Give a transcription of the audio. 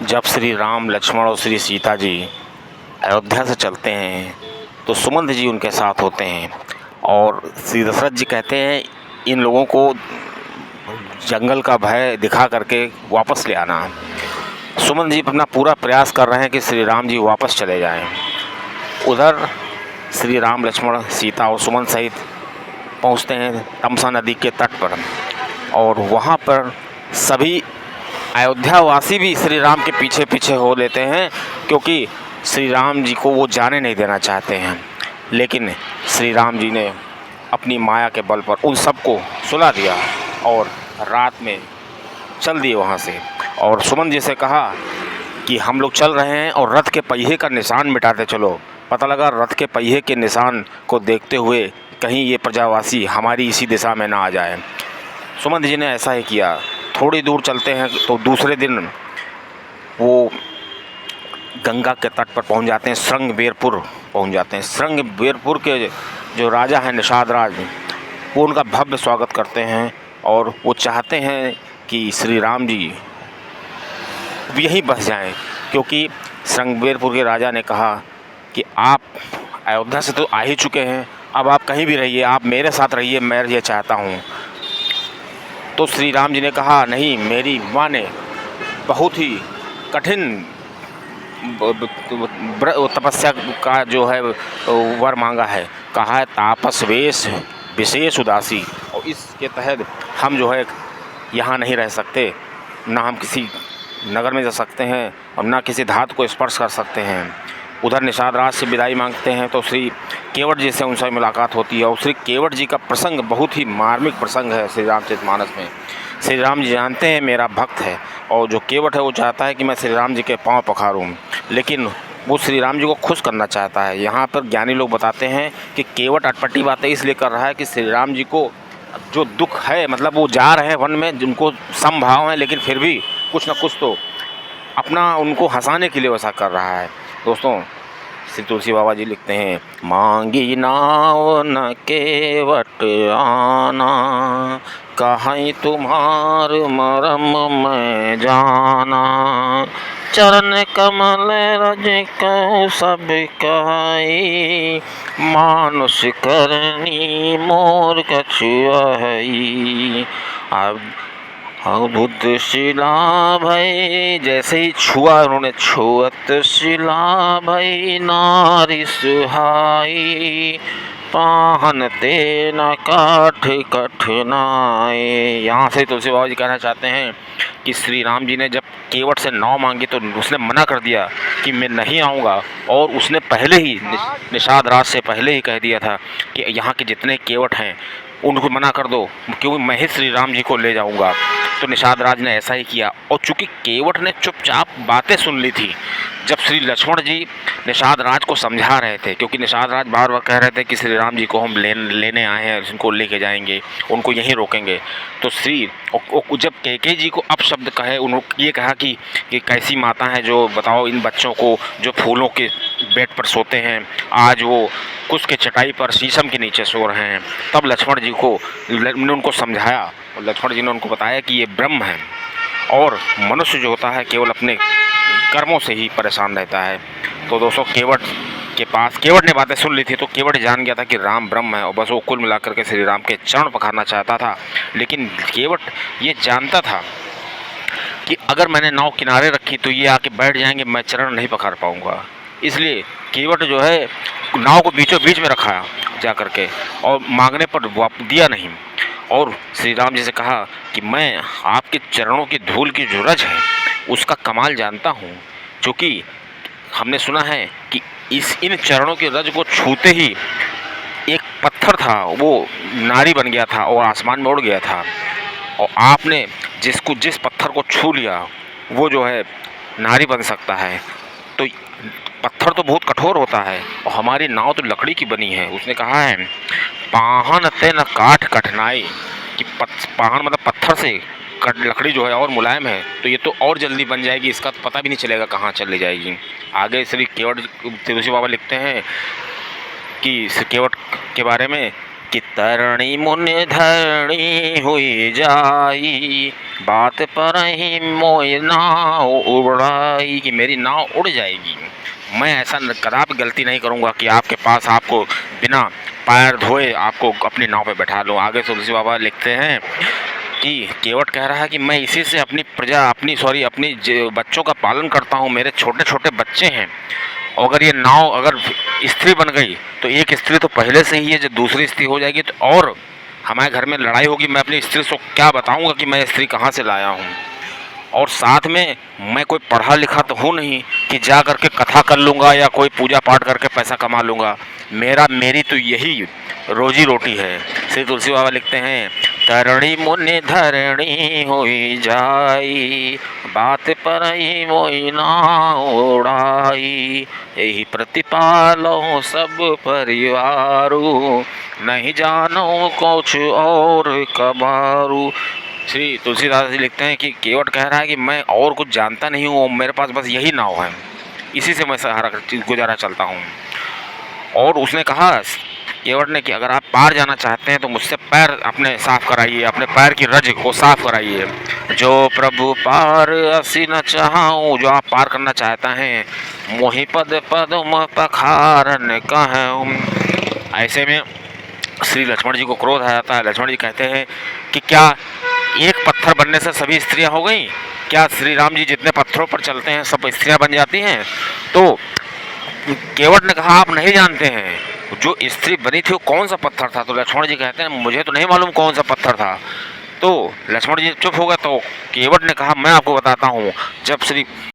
जब श्री राम, लक्ष्मण और श्री सीता जी अयोध्या से चलते हैं तो सुमंत जी उनके साथ होते हैं और श्री दशरथ जी कहते हैं इन लोगों को जंगल का भय दिखा करके वापस ले आना। सुमंत जी अपना पूरा प्रयास कर रहे हैं कि श्री राम जी वापस चले जाएं। उधर श्री राम, लक्ष्मण, सीता और सुमंत सहित पहुंचते हैं तमसा नदी के तट पर और वहां पर सभी अयोध्यावासी भी श्री राम के पीछे पीछे हो लेते हैं क्योंकि श्री राम जी को वो जाने नहीं देना चाहते हैं। लेकिन श्री राम जी ने अपनी माया के बल पर उन सबको सुला दिया और रात में चल दिए वहाँ से। और सुमंत जी से कहा कि हम लोग चल रहे हैं और रथ के पहिए का निशान मिटाते चलो। पता लगा रथ के पहिए के निशान को देखते हुए कहीं ये प्रजावासी हमारी इसी दिशा में ना आ जाए। सुमंत जी ने ऐसा ही किया। थोड़ी दूर चलते हैं तो दूसरे दिन वो गंगा के तट पर पहुंच जाते हैं, श्रृंगबेरपुर पहुंच जाते हैं। श्रृंगबेरपुर के जो राजा हैं निषाद राज, वो उनका भव्य स्वागत करते हैं और वो चाहते हैं कि श्री राम जी यहीं बस जाएं क्योंकि श्रृंगबेरपुर के राजा ने कहा कि आप अयोध्या से तो आ ही चुके हैं, अब आप कहीं भी रहिए, आप मेरे साथ रहिए, मैं ये चाहता हूँ। तो श्री राम जी ने कहा नहीं, मेरी माँ ने बहुत ही कठिन तपस्या का जो है वर मांगा है, कहा है तापस वेश विशेष उदासी, और इसके तहत हम जो है यहाँ नहीं रह सकते, ना हम किसी नगर में जा सकते हैं और ना किसी धातु को स्पर्श कर सकते हैं। उधर निषाद राज से विदाई मांगते हैं तो श्री केवट जी से उनसे मुलाकात होती है और श्री केवट जी का प्रसंग बहुत ही मार्मिक प्रसंग है श्री रामचरितमानस में। श्री राम जी जानते हैं मेरा भक्त है और जो केवट है वो चाहता है कि मैं श्री राम जी के पाँव पखारूं, लेकिन वो श्री राम जी को खुश करना चाहता है। यहाँ पर ज्ञानी लोग बताते हैं कि केवट अटपटी बातें इसलिए कर रहा है कि श्री राम जी को जो दुख है, मतलब वो जा रहे हैं वन में, जिनको समभाव है, लेकिन फिर भी कुछ ना कुछ तो अपना उनको हंसाने के लिए वैसा कर रहा है। दोस्तों, श्री तुलसी बाबा जी लिखते हैं, मांगी नाव न केवट आना, कहीं तुम्हार मरम मैं जाना, चरण कमल रज कौ सब कहाई, मानुष करनी मोर कछुआई। अब बुद्ध शिला भई, जैसे ही छुआ उन्होंने, छुअत शिला भई नारी सुहाई, पाहन ते न काठ कठिनाई। यहाँ से तुलसी बाबा जी कहना चाहते हैं कि श्री राम जी ने जब केवट से नाव मांगी तो उसने मना कर दिया कि मैं नहीं आऊँगा, और उसने पहले ही निषाद राज से पहले ही कह दिया था कि यहाँ के जितने केवट हैं उनको मना कर दो क्योंकि मैं ही श्री राम जी को ले जाऊँगा। तो निषाद राज ने ऐसा ही किया और चूंकि केवट ने चुपचाप बातें सुन ली थी जब श्री लक्ष्मण जी निषाद राज को समझा रहे थे, क्योंकि निषाद राज बार बार कह रहे थे कि श्री राम जी को हम लेने आए हैं, इनको लेके जाएंगे, उनको यहीं रोकेंगे। तो जब कैकेयी जी को अपशब्द कहे, उन्होंने ये कहा कि कैसी माता है जो बताओ इन बच्चों को जो फूलों के बेड पर सोते हैं, आज वो कुश के चटाई पर शीशम के नीचे सो रहे हैं। तब लक्ष्मण जी को ने उनको समझाया और लक्ष्मण जी ने उनको बताया कि ये ब्रह्म है और मनुष्य जो होता है केवल अपने कर्मों से ही परेशान रहता है। तो दोस्तों, केवट ने बातें सुन ली थी तो केवट जान गया था कि राम ब्रह्म है और बस वो कुल मिलाकर के श्री राम के चरण पखारना चाहता था। लेकिन केवट ये जानता था कि अगर मैंने नाव किनारे रखी तो ये आके बैठ जाएंगे, मैं चरण नहीं पखार पाऊँगा। इसलिए केवट जो है नाव को बीचों बीच में रखा जा करके और मांगने पर दिया नहीं, और श्री राम जी से कहा कि मैं आपके चरणों की धूल की जो रज है उसका कमाल जानता हूँ, क्योंकि हमने सुना है कि इन चरणों की रज को छूते ही एक पत्थर था वो नारी बन गया था और आसमान में उड़ गया था, और आपने जिस पत्थर को छू लिया वो जो है नारी बन सकता है। तो पत्थर तो बहुत कठोर होता है और हमारी नाव तो लकड़ी की बनी है। उसने कहा है पाहन ते न काठ कठिनाई, कि पाहन मतलब पत्थर से, लकड़ी जो है और मुलायम है तो ये तो और जल्दी बन जाएगी, इसका तो पता भी नहीं चलेगा कहाँ चली जाएगी। आगे श्री केवट तुलसी बाबा लिखते हैं कि श्री केवट के बारे में कि तरणी मुनि धरणी हुई जाई, बात पर ही मोई नाव उड़ाई, कि मेरी नाव उड़ जाएगी। मैं ऐसा कदापि गलती नहीं करूँगा कि आपके पास आपको बिना पैर धोए आपको अपनी नाव पे बैठा लूँ। आगे तुलसी बाबा लिखते हैं कि केवट कह रहा है कि मैं इसी से अपनी प्रजा अपनी बच्चों का पालन करता हूँ, मेरे छोटे छोटे बच्चे हैं। अगर ये नाव अगर स्त्री बन गई तो एक स्त्री तो पहले से ही है, जो दूसरी स्त्री हो जाएगी तो और हमारे घर में लड़ाई होगी। मैं अपनी स्त्री से क्या बताऊंगा कि मैं स्त्री कहाँ से लाया हूँ। और साथ में मैं कोई पढ़ा लिखा तो हूँ नहीं कि जा करके कथा कर लूँगा या कोई पूजा पाठ करके पैसा कमा लूँगा। मेरी तो यही रोजी रोटी है। श्री तुलसी बाबा लिखते हैं, तरणी मुनि धरणी हुई जाई, बात पर ही मोई नाव उड़ाई, यही प्रतिपालो सब परिवारू, नहीं जानो कुछ और कबारू। श्री तुलसीदास जी लिखते हैं कि केवट कह रहा है कि मैं और कुछ जानता नहीं हूँ, मेरे पास बस यही नाव है, इसी से मैं सहारा गुजारा चलता हूँ। और उसने कहा केवट ने कि अगर आप पार जाना चाहते हैं तो मुझसे पैर अपने साफ कराइए, अपने पैर की रज को साफ कराइए। जो प्रभु पार असी न चाहूँ, जो आप पार करना चाहता हैं, मोहि पद पद्म पखारन कहूँ। ऐसे में श्री लक्ष्मण जी को क्रोध आ जाता है। लक्ष्मण जी कहते हैं कि क्या एक पत्थर बनने से सभी स्त्रियां हो गई? क्या श्री राम जी जितने पत्थरों पर चलते हैं सब स्त्रियां बन जाती हैं? तो केवट ने कहा आप नहीं जानते हैं जो स्त्री बनी थी वो कौन सा पत्थर था। तो लक्ष्मण जी कहते हैं मुझे तो नहीं मालूम कौन सा पत्थर था। तो लक्ष्मण जी चुप हो गए। तो केवट ने कहा मैं आपको बताता हूँ। जब श्री